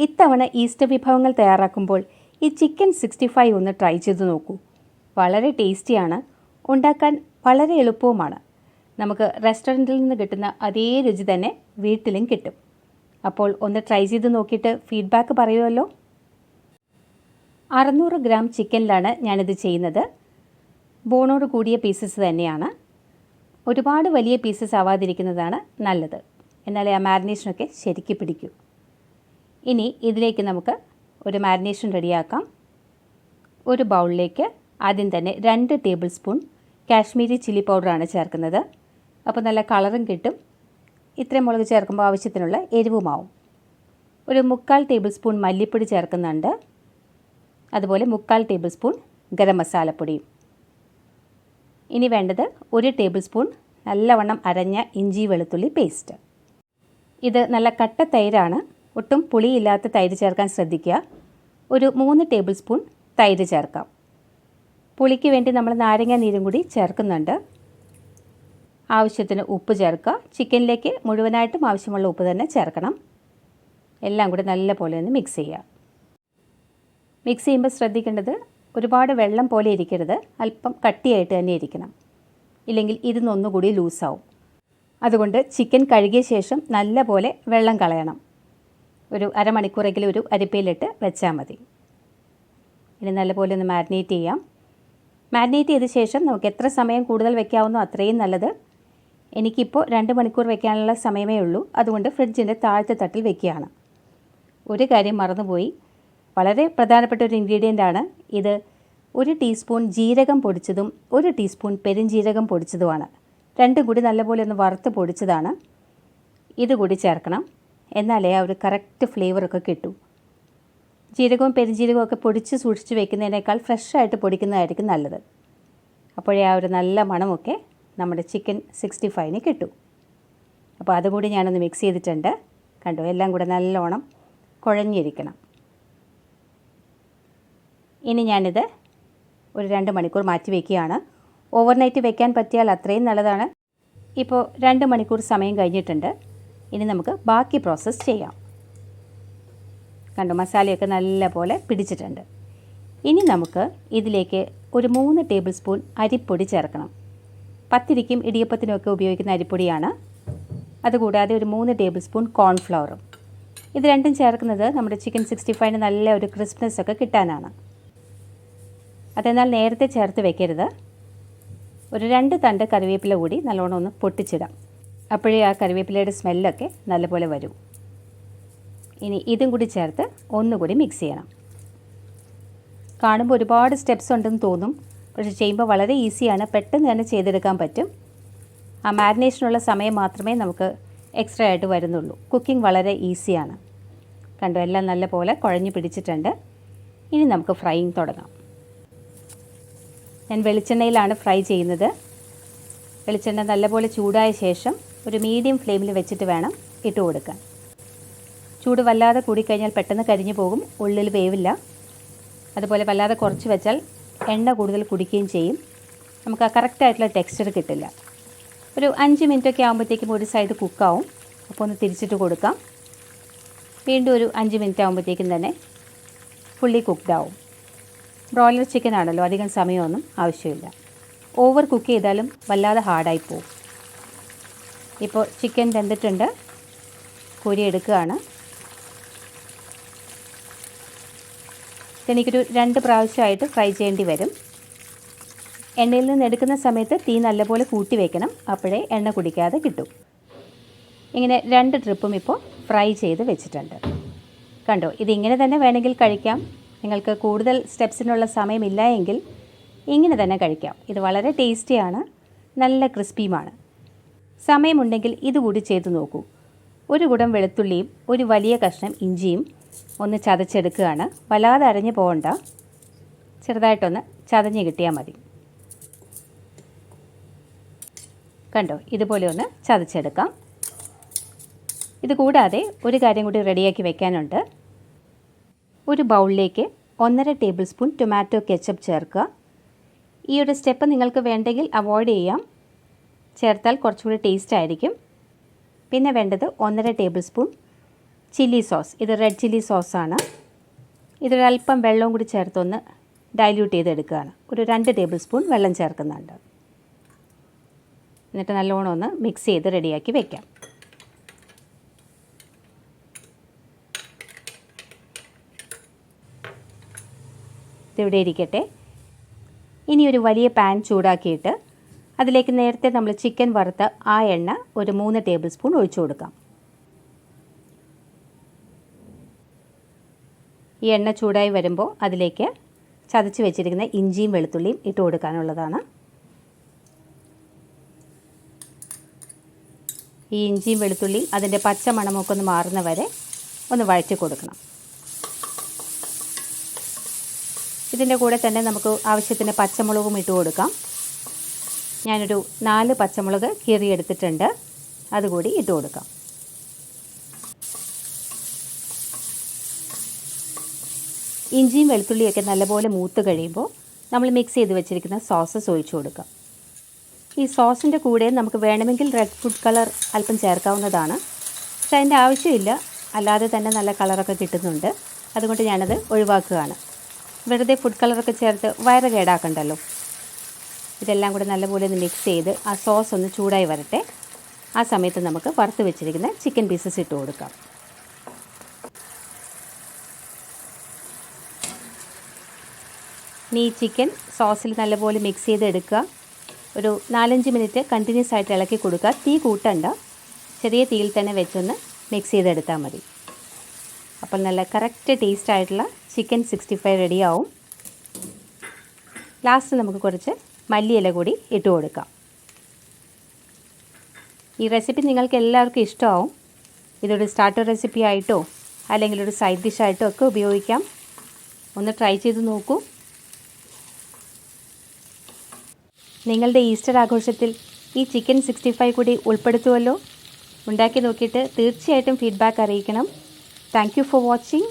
ഇത്തവണ ഈസ്റ്റർ വിഭവങ്ങൾ തയ്യാറാക്കുമ്പോൾ ഈ ചിക്കൻ 65 ഒന്ന് ട്രൈ ചെയ്ത് നോക്കൂ. വളരെ ടേസ്റ്റിയാണ്, ഉണ്ടാക്കാൻ വളരെ എളുപ്പവുമാണ്. നമുക്ക് റെസ്റ്റോറൻറ്റിൽ നിന്ന് കിട്ടുന്ന അതേ രുചി തന്നെ വീട്ടിലും കിട്ടും. അപ്പോൾ ഒന്ന് ട്രൈ ചെയ്ത് നോക്കിയിട്ട് ഫീഡ്ബാക്ക് പറയുമല്ലോ. 600 ഗ്രാം ചിക്കനിലാണ് ഞാനിത് ചെയ്യുന്നത്. ബോണോട് കൂടിയ പീസസ് തന്നെയാണ്. ഒരുപാട് വലിയ പീസസ് ആവാതിരിക്കുന്നതാണ് നല്ലത്. എന്നാലേ ആ മാരിനേഷനൊക്കെ ശരിക്ക് പിടിക്കൂ. ഇനി ഇതിലേക്ക് നമുക്ക് ഒരു മാരിനേഷൻ റെഡിയാക്കാം. ഒരു ബൗളിലേക്ക് ആദ്യം തന്നെ 2 ടേബിൾ സ്പൂൺ കാശ്മീരി ചില്ലി പൗഡറാണ് ചേർക്കുന്നത്. അപ്പോൾ നല്ല കളറും കിട്ടും. ഇത്രയും മുളക് ചേർക്കുമ്പോൾ ആവശ്യത്തിനുള്ള എരിവുമാവും. ഒരു 3/4 ടേബിൾ സ്പൂൺ മല്ലിപ്പൊടി ചേർക്കുന്നുണ്ട്. അതുപോലെ 3/4 ടേബിൾ സ്പൂൺ ഗരം മസാലപ്പൊടിയും. ഇനി വേണ്ടത് 1 ടേബിൾ സ്പൂൺ നല്ലവണ്ണം അരഞ്ഞ ഇഞ്ചി വെളുത്തുള്ളി പേസ്റ്റ്. ഇത് നല്ല കട്ട തൈരാണ്. ഒട്ടും പുളിയില്ലാത്ത തൈര് ചേർക്കാൻ ശ്രദ്ധിക്കുക. ഒരു 3 ടേബിൾ സ്പൂൺ തൈര് ചേർക്കാം. പുളിക്ക് വേണ്ടി നമ്മൾ നാരങ്ങ നീരും കൂടി ചേർക്കുന്നുണ്ട്. ആവശ്യത്തിന് ഉപ്പ് ചേർക്കുക. ചിക്കനിലേക്ക് മുഴുവനായിട്ടും ആവശ്യമുള്ള ഉപ്പ് തന്നെ ചേർക്കണം. എല്ലാം കൂടി നല്ലപോലെ ഒന്ന് മിക്സ് ചെയ്യുക. മിക്സ് ചെയ്യുമ്പോൾ ശ്രദ്ധിക്കേണ്ടത് ഒരുപാട് വെള്ളം പോലെ ഇരിക്കരുത്, അല്പം കട്ടിയായിട്ട് തന്നെ ഇരിക്കണം. ഇല്ലെങ്കിൽ ഇതിന്നൊന്നുകൂടി ലൂസാവും. അതുകൊണ്ട് ചിക്കൻ കഴുകിയ ശേഷം നല്ലപോലെ വെള്ളം കളയണം. ഒരു അരമണിക്കൂറെങ്കിലും ഒരു അരിപ്പയിലിട്ട് വെച്ചാൽ മതി. ഇനി നല്ലപോലെ ഒന്ന് മാരിനേറ്റ് ചെയ്യാം. മാരിനേറ്റ് ചെയ്ത ശേഷം നമുക്ക് എത്ര സമയം കൂടുതൽ വെക്കാവുന്നോ അത്രയും നല്ലത്. എനിക്കിപ്പോൾ 2 മണിക്കൂർ വെക്കാനുള്ള സമയമേ ഉള്ളൂ. അതുകൊണ്ട് ഫ്രിഡ്ജിൻ്റെ താഴത്തെ തട്ടിൽ വെക്കുകയാണ്. ഒരു കാര്യം മറന്നുപോയി, വളരെ പ്രധാനപ്പെട്ട ഒരു ഇൻഗ്രീഡിയൻ്റാണ് ഇത്. 1 ടീസ്പൂൺ ജീരകം പൊടിച്ചതും 1 ടീസ്പൂൺ പെരുംജീരകം പൊടിച്ചതുമാണ്. രണ്ടും കൂടി നല്ലപോലെ ഒന്ന് വറുത്ത് പൊടിച്ചതാണ്. ഇതുകൂടി ചേർക്കണം. എന്നാലേ ആ ഒരു കറക്റ്റ് ഫ്ലേവറൊക്കെ കിട്ടൂ. ജീരകവും പെരുംജീരകവും ഒക്കെ പൊടിച്ച് സൂക്ഷിച്ച് വെക്കുന്നതിനേക്കാൾ ഫ്രഷായിട്ട് പൊടിക്കുന്നതായിരിക്കും നല്ലത്. അപ്പോഴേ ആ ഒരു നല്ല മണമൊക്കെ നമ്മുടെ ചിക്കൻ 65ന് കിട്ടും. അപ്പോൾ അതുകൂടി ഞാനൊന്ന് മിക്സ് ചെയ്തിട്ടുണ്ട്. കണ്ടോ, എല്ലാം കൂടെ നല്ലോണം കുഴഞ്ഞിരിക്കണം. ഇനി ഞാനിത് ഒരു 2 മണിക്കൂർ മാറ്റി വയ്ക്കുകയാണ്. ഓവർനൈറ്റ് വെക്കാൻ പറ്റിയാൽ അത്രയും നല്ലതാണ്. ഇപ്പോൾ 2 മണിക്കൂർ സമയം കഴിഞ്ഞിട്ടുണ്ട്. ഇനി നമുക്ക് ബാക്കി പ്രോസസ്സ് ചെയ്യാം. കണ്ടോ, മസാലയൊക്കെ നല്ലപോലെ പിടിച്ചിട്ടുണ്ട്. ഇനി നമുക്ക് ഇതിലേക്ക് ഒരു 3 ടേബിൾ സ്പൂൺ അരിപ്പൊടി ചേർക്കണം. പത്തിരിക്കും ഇടിയപ്പത്തിനുമൊക്കെ ഉപയോഗിക്കുന്ന അരിപ്പൊടിയാണ്. അതുകൂടാതെ ഒരു 3 ടേബിൾ സ്പൂൺ കോൺഫ്ലവറും. ഇത് രണ്ടും ചേർക്കുന്നത് നമ്മുടെ ചിക്കൻ 65ന് നല്ല ഒരു ക്രിസ്പ്നെസ് ഒക്കെ കിട്ടാനാണ്. അതെന്നാൽ നേരത്തെ ചേർത്ത് വെക്കരുത്. ഒരു 2 തണ്ട് കറിവേപ്പില കൂടി നല്ലോണം ഒന്ന് പൊട്ടിച്ചിടാം. അപ്പോഴേ ആ കറിവേപ്പിലയുടെ സ്മെല്ലൊക്കെ നല്ലപോലെ വരും. ഇനി ഇതും കൂടി ചേർത്ത് ഒന്നുകൂടി മിക്സ് ചെയ്യണം. കാണുമ്പോൾ ഒരുപാട് സ്റ്റെപ്സ് ഉണ്ടെന്ന് തോന്നും, പക്ഷേ ചെയ്യുമ്പോൾ വളരെ ഈസിയാണ്. പെട്ടെന്ന് തന്നെ ചെയ്തെടുക്കാൻ പറ്റും. ആ മാരിനേഷനുള്ള സമയം മാത്രമേ നമുക്ക് എക്സ്ട്രാ ആയിട്ട് വരുന്നുള്ളൂ. കുക്കിംഗ് വളരെ ഈസിയാണ്. കണ്ടോ, എല്ലാം നല്ലപോലെ കുഴഞ്ഞു പിടിച്ചിട്ടുണ്ട്. ഇനി നമുക്ക് ഫ്രൈയിങ് തുടങ്ങാം. ഞാൻ വെളിച്ചെണ്ണയിലാണ് ഫ്രൈ ചെയ്യുന്നത്. വെളിച്ചെണ്ണ നല്ലപോലെ ചൂടായ ശേഷം ഒരു മീഡിയം ഫ്ലെയിമിൽ വെച്ചിട്ട് വേണം ഇട്ട് കൊടുക്കാൻ. ചൂട് വല്ലാതെ കൂടിക്കഴിഞ്ഞാൽ പെട്ടെന്ന് കരിഞ്ഞു പോകും, ഉള്ളിൽ വേവില്ല. അതുപോലെ വല്ലാതെ കുറച്ച് വെച്ചാൽ എണ്ണ കൂടുതൽ കുടിക്കുകയും ചെയ്യും. നമുക്ക് ആ കറക്റ്റായിട്ടുള്ള ടെക്സ്ചർ കിട്ടില്ല. ഒരു 5 മിനിറ്റൊക്കെ ആകുമ്പോഴത്തേക്കും ഒരു സൈഡ് കുക്കാവും. അപ്പോൾ ഒന്ന് തിരിച്ചിട്ട് കൊടുക്കാം. വീണ്ടും ഒരു 5 മിനിറ്റ് ആകുമ്പോഴത്തേക്കും തന്നെ ഫുള്ളി കുക്ക്ഡ് ആവും. ബ്രോയിലർ ചിക്കൻ ആണല്ലോ, അധികം സമയമൊന്നും ആവശ്യമില്ല. ഓവർ കുക്ക് ചെയ്താലും വല്ലാതെ ഹാർഡായി പോകും. ഇപ്പോൾ ചിക്കൻ വെന്തിട്ടുണ്ട്. കോരി എടുക്കുകയാണ്. എനിക്കൊരു 2 പ്രാവശ്യമായിട്ട് ഫ്രൈ ചെയ്യേണ്ടി വരും. എണ്ണയിൽ നിന്ന് എടുക്കുന്ന സമയത്ത് തീ നല്ലപോലെ കൂട്ടി വയ്ക്കണം. അപ്പോഴേ എണ്ണ കുടിക്കാതെ കിട്ടും. ഇങ്ങനെ 2 ട്രിപ്പും ഇപ്പോൾ ഫ്രൈ ചെയ്ത് വെച്ചിട്ടുണ്ട്. കണ്ടോ, ഇതിങ്ങനെ തന്നെ വേണമെങ്കിൽ കഴിക്കാം. നിങ്ങൾക്ക് കൂടുതൽ സ്റ്റെപ്സിനുള്ള സമയമില്ല എങ്കിൽ ഇങ്ങനെ തന്നെ കഴിക്കാം. ഇത് വളരെ ടേസ്റ്റിയാണ്, നല്ല ക്രിസ്പിയുമാണ്. സമയമുണ്ടെങ്കിൽ ഇതുകൂടി ചെയ്ത് നോക്കൂ. ഒരു കുടം വെളുത്തുള്ളിയും ഒരു വലിയ കഷ്ണം ഇഞ്ചിയും ഒന്ന് ചതച്ചെടുക്കുകയാണ്. വല്ലാതെ അരഞ്ഞു പോകണ്ട, ചെറുതായിട്ടൊന്ന് ചതഞ്ഞ് കിട്ടിയാൽ മതി. കണ്ടോ, ഇതുപോലെ ഒന്ന് ചതച്ചെടുക്കാം. ഇത് കൂടാതെ ഒരു കാര്യം കൂടി റെഡിയാക്കി വെക്കാനുണ്ട്. ഒരു ബൗളിലേക്ക് 1.5 ടേബിൾ സ്പൂൺ ടൊമാറ്റോ കെച്ചപ്പ് ചേർക്കുക. ഈ ഒരു സ്റ്റെപ്പ് നിങ്ങൾക്ക് വേണ്ടെങ്കിൽ അവോയ്ഡ് ചെയ്യാം. ചേർത്താൽ കുറച്ചുകൂടി ടേസ്റ്റ് ആയിരിക്കും. പിന്നെ വേണ്ടത് 1.5 ടേബിൾ സ്പൂൺ ചില്ലി സോസ്. ഇത് റെഡ് ചില്ലി സോസാണ്. ഇതൊരല്പം വെള്ളവും കൂടി ചേർത്തൊന്ന് ഡൈല്യൂട്ട് ചെയ്തെടുക്കുകയാണ്. ഒരു 2 ടേബിൾ സ്പൂൺ വെള്ളം ചേർക്കുന്നുണ്ട്. എന്നിട്ട് നല്ലോണം ഒന്ന് മിക്സ് ചെയ്ത് റെഡിയാക്കി വെക്കാം. ഇതിവിടെ ഇരിക്കട്ടെ. ഇനി ഒരു വലിയ പാൻ ചൂടാക്കിയിട്ട് അതിലേക്ക് നേരത്തെ നമ്മൾ ചിക്കൻ വറുത്ത ആ എണ്ണ ഒരു 3 ടേബിൾ സ്പൂൺ ഒഴിച്ചു കൊടുക്കാം. ഈ എണ്ണ ചൂടായി വരുമ്പോൾ അതിലേക്ക് ചതച്ച് വെച്ചിരിക്കുന്ന ഇഞ്ചിയും വെളുത്തുള്ളിയും ഇട്ട് കൊടുക്കാനുള്ളതാണ്. ഈ ഇഞ്ചിയും വെളുത്തുള്ളിയും അതിൻ്റെ പച്ച മണമൊക്കെ ഒന്ന് മാറുന്ന വരെ ഒന്ന് വഴറ്റി കൊടുക്കണം. ഇതിൻ്റെ കൂടെ തന്നെ നമുക്ക് ആവശ്യത്തിന് പച്ചമുളകും ഇട്ട് കൊടുക്കാം. ഞാനൊരു 4 പച്ചമുളക് കീറിയെടുത്തിട്ടുണ്ട്, അതുകൂടി ഇട്ട് കൊടുക്കാം. ഇഞ്ചിയും വെളുത്തുള്ളിയൊക്കെ നല്ലപോലെ മൂത്ത് കഴിയുമ്പോൾ നമ്മൾ മിക്സ് ചെയ്ത് വെച്ചിരിക്കുന്ന സോസസ് ഒഴിച്ചു കൊടുക്കാം. ഈ സോസിൻ്റെ കൂടെ നമുക്ക് വേണമെങ്കിൽ റെഡ് ഫുഡ് കളർ അല്പം ചേർക്കാവുന്നതാണ്. പക്ഷേ അതിൻ്റെ ആവശ്യമില്ല, അല്ലാതെ തന്നെ നല്ല കളറൊക്കെ കിട്ടുന്നുണ്ട്. അതുകൊണ്ട് ഞാനത് ഒഴിവാക്കുകയാണ്. വെറുതെ ഫുഡ് കളറൊക്കെ ചേർത്ത് വയറ് കേടാക്കണ്ടല്ലോ. ഇതെല്ലാം കൂടെ നല്ലപോലെ ഒന്ന് മിക്സ് ചെയ്ത് ആ സോസ് ഒന്ന് ചൂടായി വരട്ടെ. ആ സമയത്ത് നമുക്ക് വറുത്ത് വെച്ചിരിക്കുന്ന ചിക്കൻ പീസസ് ഇട്ട് കൊടുക്കാം. ഇനി ഈ ചിക്കൻ സോസിൽ നല്ലപോലെ മിക്സ് ചെയ്തെടുക്കുക. ഒരു 4-5 മിനിറ്റ് കണ്ടിന്യൂസ് ആയിട്ട് ഇളക്കി കൊടുക്കുക. തീ കൂട്ടണ്ട, ചെറിയ തീയിൽ തന്നെ വെച്ചൊന്ന് മിക്സ് ചെയ്തെടുത്താൽ മതി. അപ്പോൾ നല്ല കറക്റ്റ് ടേസ്റ്റ് ആയിട്ടുള്ള ചിക്കൻ 65 റെഡിയാവും. ലാസ്റ്റ് നമുക്ക് കുറച്ച് മല്ലിയില കൂടി ഇട്ട് കൊടുക്കാം. ഈ റെസിപ്പി നിങ്ങൾക്ക് എല്ലാവർക്കും ഇഷ്ടമാവും. ഇതൊരു സ്റ്റാർട്ടർ റെസിപ്പി ആയിട്ടോ അല്ലെങ്കിൽ ഒരു സൈഡ് ഡിഷായിട്ടോ ഒക്കെ ഉപയോഗിക്കാം. ഒന്ന് ട്രൈ ചെയ്ത് നോക്കൂ. നിങ്ങളുടെ ഈസ്റ്റർ ആഘോഷത്തിൽ ഈ ചിക്കൻ 65 കൂടി ഉൾപ്പെടുത്തുമല്ലോ. ഉണ്ടാക്കി നോക്കിയിട്ട് തീർച്ചയായിട്ടും ഫീഡ്ബാക്ക് അറിയിക്കണം. Thank you for watching.